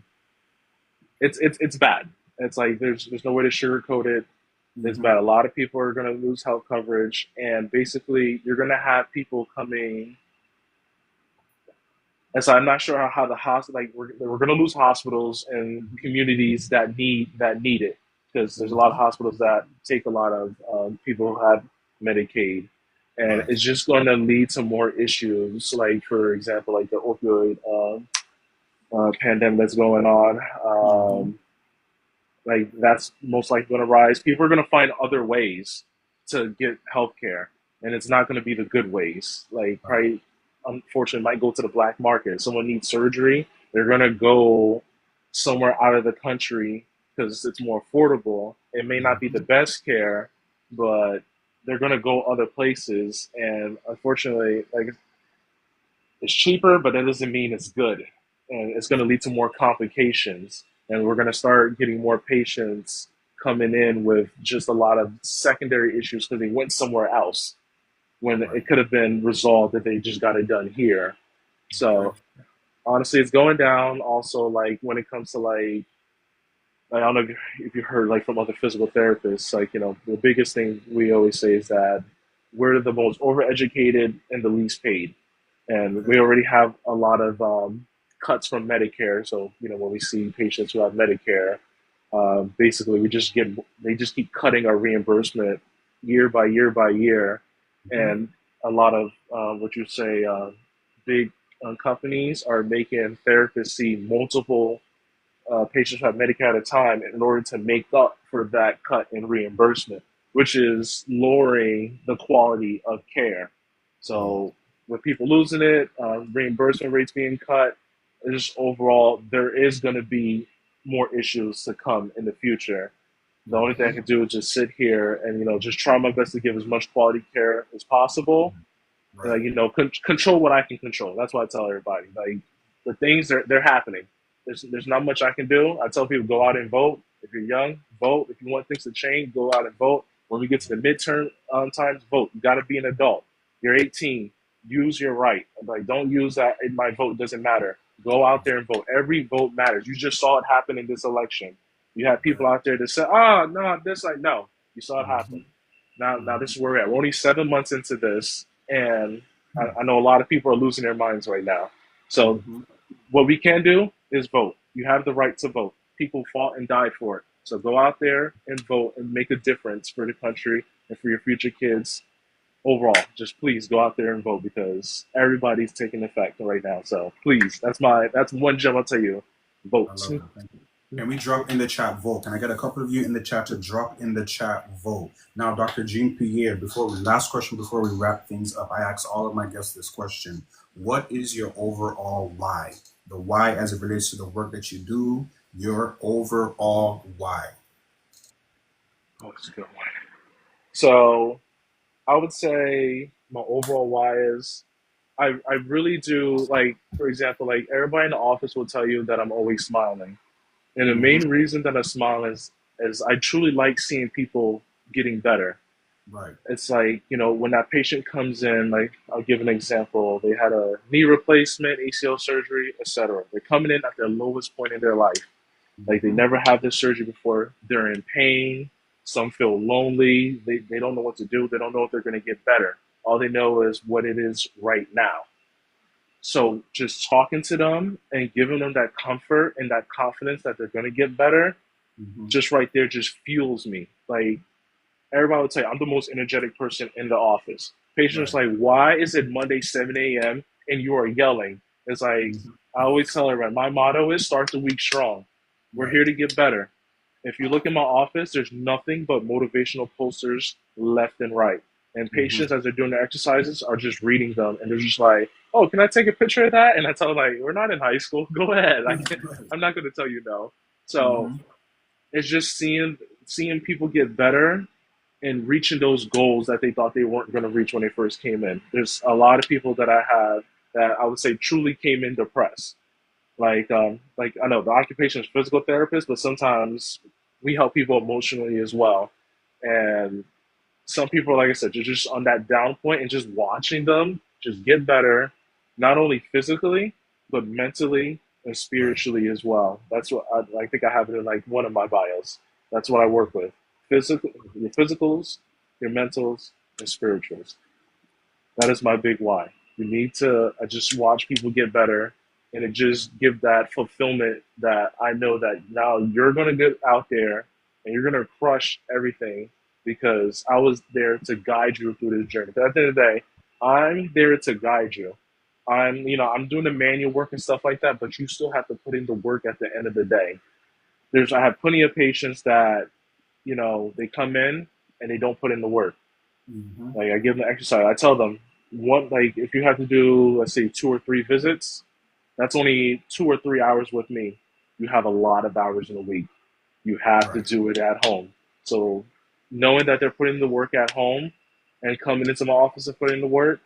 it's bad. It's like there's no way to sugarcoat it. It's Mm-hmm. bad. A lot of people are going to lose health coverage, and basically, you're going to have people coming. And so I'm not sure how the hospital like we're going to lose hospitals and communities that need it because there's a lot of Mm-hmm. hospitals that take a lot of people who have Medicaid, and Right. it's just going to lead to more issues. Like for example, like the opioid pandemic that's going on. Mm-hmm. Like that's most likely going to rise. People are going to find other ways to get healthcare, and it's not going to be the good ways. Like Right. probably, unfortunately, might go to the black market. If someone needs surgery, they're going to go somewhere out of the country because it's more affordable. It may not be the Mm-hmm. best care, but they're going to go other places. And unfortunately, like it's cheaper, but that doesn't mean it's good. And it's going to lead to more complications. And we're going to start getting more patients coming in with just a lot of secondary issues because they went somewhere else when Right. it could have been resolved if they just got it done here. Okay. So honestly, it's going down. Also, like when it comes to I don't know if you heard like from other physical therapists, like the biggest thing we always say is that we're the most overeducated and the least paid. And Okay. we already have a lot of cuts from Medicare. So when we see patients who have Medicare, basically they just keep cutting our reimbursement year by year by year, Hmm. and a lot of what you say big companies are making therapists see multiple patients who have Medicare at a time in order to make up for that cut in reimbursement, which is lowering the quality of care. Yeah. So with people losing it, reimbursement rates being cut, just overall, there is going to be more issues to come in the future. The only thing I Hmm. can do is just sit here and just try my best to give as much quality care as possible. Right. Control what I can control. That's what I tell everybody. Like the things they're happening. There's not much I can do. I tell people go out and vote. If you're young, vote. If you want things to change, go out and vote. When we get to the midterm times, vote. You got to be an adult. You're 18. Use your right. Like don't use that. My vote doesn't matter. Go out there and vote. Every vote matters. You just saw it happen in this election. You had Right. people out there that said, "Oh no, this like no." You saw it Hmm. happen. Now Hmm. this is where we're at. We're only 7 months into this, and I know a lot of people are losing their minds right now. So Hmm. what we can do is vote. You have the right to vote. People fought and died for it. So go out there and vote and make a difference for the country and for your future kids overall. Just please go out there and vote because everybody's taking effect right now. So please, that's one gem I'll tell you. I Vote. love that. Thank you. Can we drop in the chat vote? Can I get a couple of you in the chat to drop in the chat vote? Now, Dr. Jean-Pierre, last question before we wrap things up, I ask all of my guests this question. What is your overall why? The why as it relates to the work that you do, your overall why. Oh, it's a good one. So I would say my overall why is I really do like, for example, like everybody in the office will tell you that I'm always smiling. And the Hmm. main reason that I smile is I truly like seeing people getting better. Right. It's like, when that patient comes in, like I'll give an example. They had a knee replacement, ACL surgery, etc. They're coming in at their lowest point in their life. Like they Hmm. never had this surgery before. They're in pain. Some feel lonely. They don't know what to do. They don't know if they're going to get better. All they know is what it is right now. So just talking to them and giving them that comfort and that confidence that they're going to get better, Hmm. just right there just fuels me. Like everybody would say, I'm the most energetic person in the office. Patients Right. like, why is it Monday 7 a.m. and you are yelling? It's like Hmm. I always tell everyone, my motto is start the week strong. We're Right. here to get better. If you look in my office, there's nothing but motivational posters left and right. And Hmm. patients, as they're doing their exercises, are just reading them, and they're just like, "Oh, can I take a picture of that?" And I tell them, like, "We're not in high school. Go ahead. Right. I'm not going to tell you no." So Hmm. it's just seeing people get better and reaching those goals that they thought they weren't going to reach when they first came in. There's a lot of people that I have that I would say truly came in depressed. Like I know the occupation is physical therapist, but sometimes we help people emotionally as well. And some people, like I said, you're just on that down point and just watching them just get better, not only physically, but mentally and Right. spiritually as well. That's what I think I have it in like one of my bios. That's what I work with. Your physicals, your mentals, and spirituals. That is my big why. You need to just watch people get better and it just give that fulfillment that I know that now you're going to get out there and you're going to crush everything because I was there to guide you through this journey. But at the end of the day, I'm there to guide you. I'm doing the manual work and stuff like that, but you still have to put in the work at the end of the day. I have plenty of patients that, they come in and they don't put in the work. Hmm. Like I give them exercise. I tell them like if you have to do let's say 2 or 3 visits, that's only 2 or 3 hours with me. You have a lot of hours in a week. You have to Right. do it at home. So knowing that they're putting the work at home and coming into my office and putting the work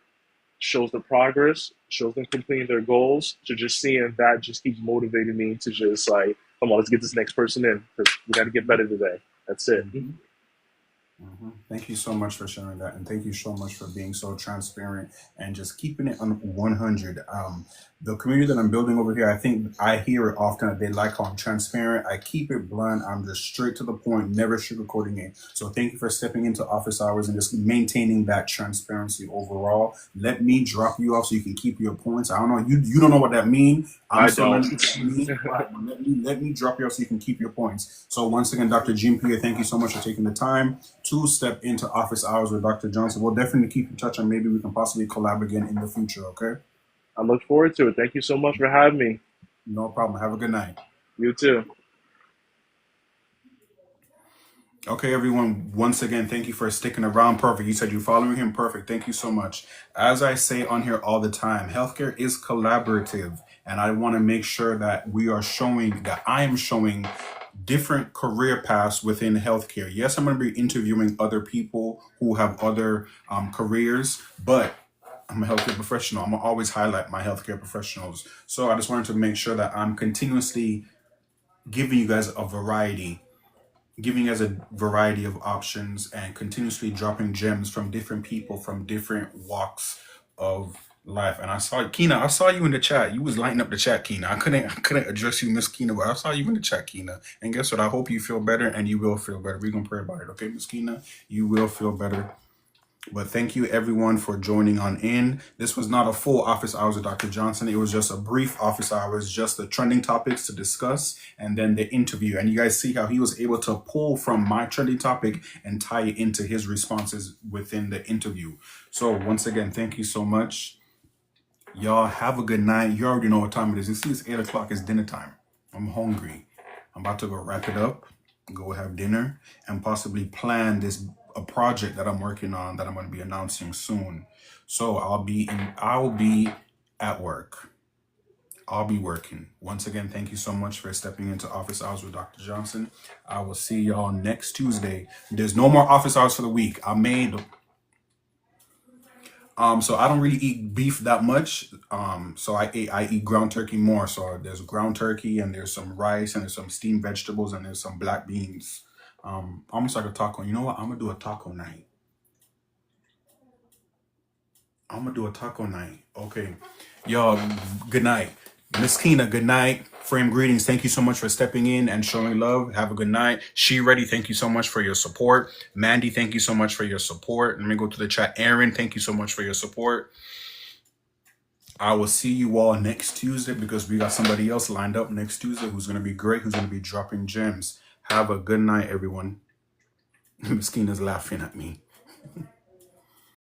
shows the progress, shows them completing their goals. To just seeing that just keeps motivating me to just like, come on, let's get this next person in because we got to get better today. That's it. Hmm. Thank you so much for sharing that, and thank you so much for being so transparent and just keeping it on 100. The community that I'm building over here, I think I hear it often that they like how I'm transparent. I keep it blunt. I'm just straight to the point, never sugarcoating it. So thank you for stepping into office hours and just maintaining that transparency overall. Let me drop you off so you can keep your points. I don't know, you don't know what that means. I'm I still don't. learning what that means. Right, but let me drop you off so you can keep your points. So once again, Dr. Jean-Pierre, thank you so much for taking the time to step into office hours with Dr. Johnson. We'll definitely keep in touch and maybe we can possibly collab again in the future, okay? I look forward to it. Thank you so much for having me. No problem. Have a good night. You too. Okay, everyone, once again, thank you for sticking around. Perfect. You said you're following him. Perfect. Thank you so much. As I say on here all the time, healthcare is collaborative. And I want to make sure that we are showing, that I am showing different career paths within healthcare. Yes, I'm going to be interviewing other people who have other careers, but I'm a healthcare professional. I'm going to always highlight my healthcare professionals. So I just wanted to make sure that I'm continuously giving you guys a variety, giving us a variety of options and continuously dropping gems from different people from different walks of life. And I saw Keena, I saw you in the chat. You was lighting up the chat, Keena. I couldn't address you, Miss Keena, but I saw you in the chat, Keena. And guess what? I hope you feel better and you will feel better. We're gonna pray about it, okay, Miss Keena? You will feel better. But thank you everyone for joining on in. This was not a full office hours with Dr. Johnson. It was just a brief office hours, just the trending topics to discuss and then the interview. And you guys see how he was able to pull from my trending topic and tie it into his responses within the interview. So once again, thank you so much. Y'all have a good night. You already know what time it is. You see it's 8 o'clock, it's dinner time. I'm hungry. I'm about to go wrap it up, go have dinner, and possibly plan this a project that I'm working on that I'm going to be announcing soon. So I'll be at work. I'll be working. Once again, thank you so much for stepping into office hours with Dr. Johnson. I will see y'all next Tuesday. There's no more office hours for the week. I made so I don't really eat beef that much. So I eat ground turkey more. So there's ground turkey and there's some rice and there's some steamed vegetables and there's some black beans. Almost like a taco. You know what? I'm gonna do a taco night. I'm gonna do a taco night. Okay. Y'all, good night. Miss Keena, good night. Frame greetings. Thank you so much for stepping in and showing love. Have a good night. She Ready, thank you so much for your support. Mandy, thank you so much for your support. Let me go to the chat. Aaron, thank you so much for your support. I will see you all next Tuesday because we got somebody else lined up next Tuesday who's going to be great, who's going to be dropping gems. Have a good night, everyone. Miss Keena's laughing at me.